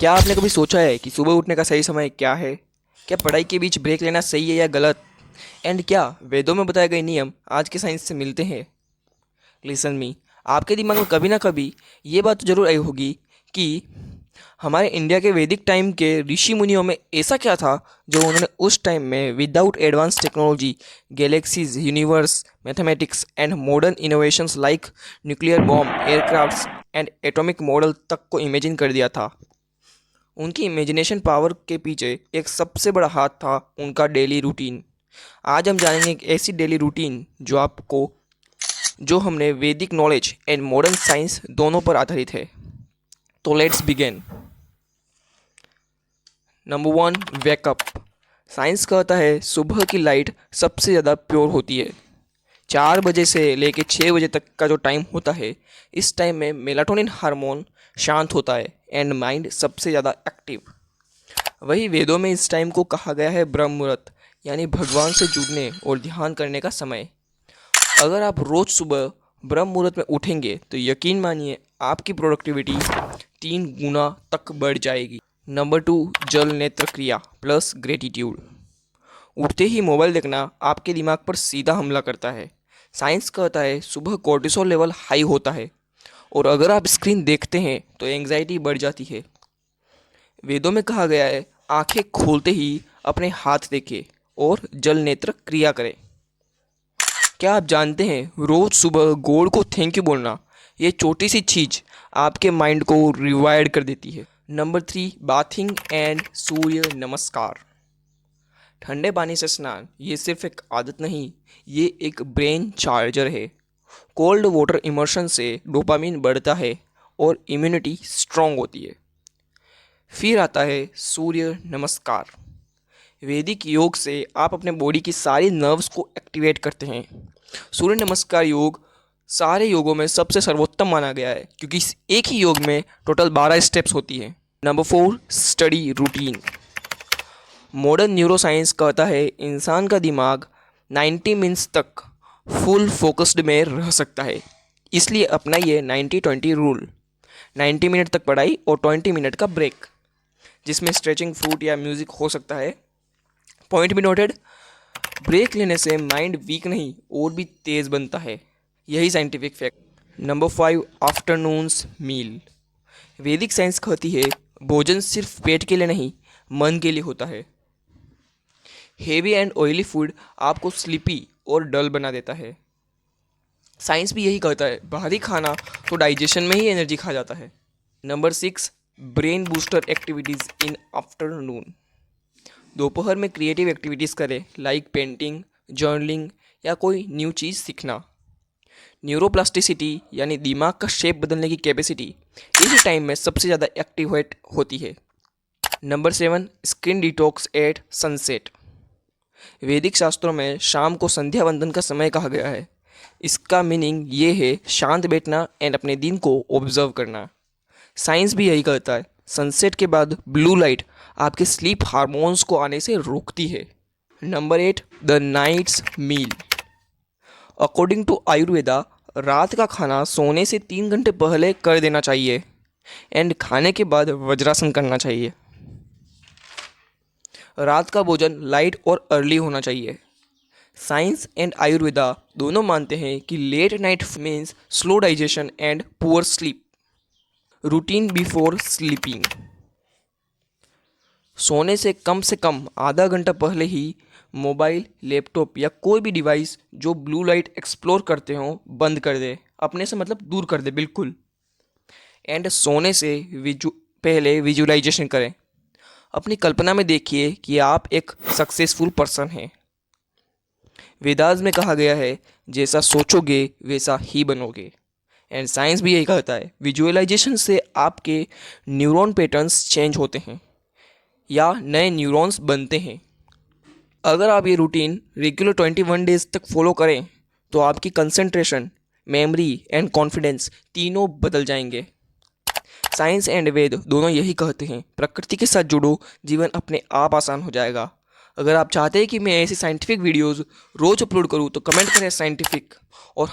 क्या आपने कभी सोचा है कि सुबह उठने का सही समय क्या है? क्या पढ़ाई के बीच ब्रेक लेना सही है या गलत? एंड क्या वेदों में बताए गए नियम आज के साइंस से मिलते हैं? लिसन मी, आपके दिमाग में कभी ना कभी ये बात तो जरूर आई होगी कि हमारे इंडिया के वैदिक टाइम के ऋषि मुनियों में ऐसा क्या था जो उन्होंने उस टाइम में without advance technology, galaxies, universe, mathematics and modern innovations like nuclear bomb, aircrafts and atomic model तक को इमेजिन कर दिया था। उनकी इमेजिनेशन पावर के पीछे एक सबसे बड़ा हाथ था उनका डेली रूटीन। आज हम जानेंगे एक ऐसी डेली रूटीन जो हमने वैदिक नॉलेज एंड मॉडर्न साइंस दोनों पर आधारित है। तो let's begin. Number one, wake up. Science कहता है सुबह की लाइट सबसे ज़्यादा प्योर होती है। 4 बजे से लेकर 6 बजे तक का जो टाइम होता है, इस टाइम में मेलाटोनिन हार्मोन शांत होता है एंड माइंड सबसे ज़्यादा एक्टिव। वही वेदों में इस टाइम को कहा गया है ब्रह्म मुहूर्त, यानी भगवान से जुड़ने और ध्यान करने का समय। अगर आप रोज़ सुबह ब्रह्म मुहूर्त में उठेंगे तो यकीन मानिए आपकी प्रोडक्टिविटी 3 गुना तक बढ़ जाएगी। नंबर टू, जल नेत्र क्रिया प्लस ग्रेटिट्यूड। उठते ही मोबाइल देखना आपके दिमाग पर सीधा हमला करता है। साइंस कहता है सुबह कोर्टिसोल लेवल हाई होता है और अगर आप स्क्रीन देखते हैं तो एंग्जाइटी बढ़ जाती है। वेदों में कहा गया है आंखें खोलते ही अपने हाथ देखें और जल नेत्र क्रिया करें। क्या आप जानते हैं रोज सुबह गॉड को थैंक यू बोलना, ये छोटी सी चीज आपके माइंड को रिवायर्ड कर देती है। नंबर थ्री, बाथिंग एंड सूर्य नमस्कार। ठंडे पानी से स्नान ये सिर्फ एक आदत नहीं, ये एक ब्रेन चार्जर है। कोल्ड वाटर इमर्शन से डोपामिन बढ़ता है और इम्यूनिटी स्ट्रांग होती है। फिर आता है सूर्य नमस्कार। वैदिक योग से आप अपने बॉडी की सारी नर्व्स को एक्टिवेट करते हैं। सूर्य नमस्कार योग सारे योगों में सबसे सर्वोत्तम माना गया है क्योंकि इस एक ही योग में टोटल 12 स्टेप्स होती हैं। Number four, study routine. Modern neuroscience कहता है इंसान का दिमाग 90 मिनट्स तक फुल फोकस्ड में रह सकता है। इसलिए अपनाइए 90-20 रूल। 90 मिनट तक पढ़ाई और 20 मिनट का ब्रेक, जिसमें स्ट्रेचिंग, फ्रूट या म्यूजिक हो सकता है। पॉइंट भी नोटेड। ब्रेक लेने से माइंड वीक नहीं और भी तेज बनता है, यही scientific fact. Number five, afternoons meal. वैदिक साइंस कहती है भोजन सिर्फ पेट के लिए नहीं, मन के लिए होता है। हेवी एंड ऑयली फूड आपको स्लीपी और डल बना देता है। साइंस भी यही कहता है बाहरी खाना तो डाइजेशन में ही एनर्जी खा जाता है। Number six, brain booster activities in afternoon. दोपहर में क्रिएटिव एक्टिविटीज़ करें लाइक पेंटिंग, जर्नलिंग या कोई न्यू चीज़ सीखना। न्यूरोप्लास्टिसिटी यानी दिमाग का शेप बदलने की कैपेसिटी इसी टाइम में सबसे ज़्यादा एक्टिवेट होती है। Number seven, skin detox at sunset. वैदिक शास्त्रों में शाम को संध्या वंदन का समय कहा गया है। इसका मीनिंग ये है शांत बैठना एंड अपने दिन को ऑब्जर्व करना। साइंस भी यही कहता है सनसेट के बाद ब्लू लाइट आपके स्लीप हार्मोन्स को आने से रोकती है। Number eight, the night's meal. According to Ayurveda रात का खाना सोने से 3 घंटे पहले कर देना चाहिए एंड खाने के बाद वज्रासन करना चाहिए। रात का भोजन लाइट और अर्ली होना चाहिए। साइंस एंड आयुर्वेदा दोनों मानते हैं कि late night means slow digestion and poor sleep. Routine before sleeping. सोने से कम आधा घंटा पहले ही मोबाइल, लैपटॉप या कोई भी डिवाइस जो ब्लू लाइट एक्सप्लोर करते हो बंद कर दे। अपने से मतलब दूर कर दे बिल्कुल। एंड सोने से पहले विजुअलाइजेशन करें। अपनी कल्पना में देखिए कि आप एक सक्सेसफुल पर्सन हैं। वेदास में कहा गया है जैसा सोचोगे वैसा ही बनोगे। एंड साइंस भी यही कहता है विजुअलाइजेशन से आपके न्यूरॉन पैटर्न्स चेंज होते हैं या नए न्यूरॉन्स बनते हैं। अगर आप ये रूटीन रेगुलर 21 डेज तक फॉलो करें तो आपकी कंसंट्रेशन, मेमोरी एंड कॉन्फिडेंस तीनों बदल जाएंगे। साइंस एंड वेद दोनों यही कहते हैं प्रकृति के साथ जुड़ो, जीवन अपने आप आसान हो जाएगा। अगर आप चाहते हैं कि मैं ऐसी साइंटिफिक वीडियोस रोज अपलोड करूं तो कमेंट करें साइंटिफिक और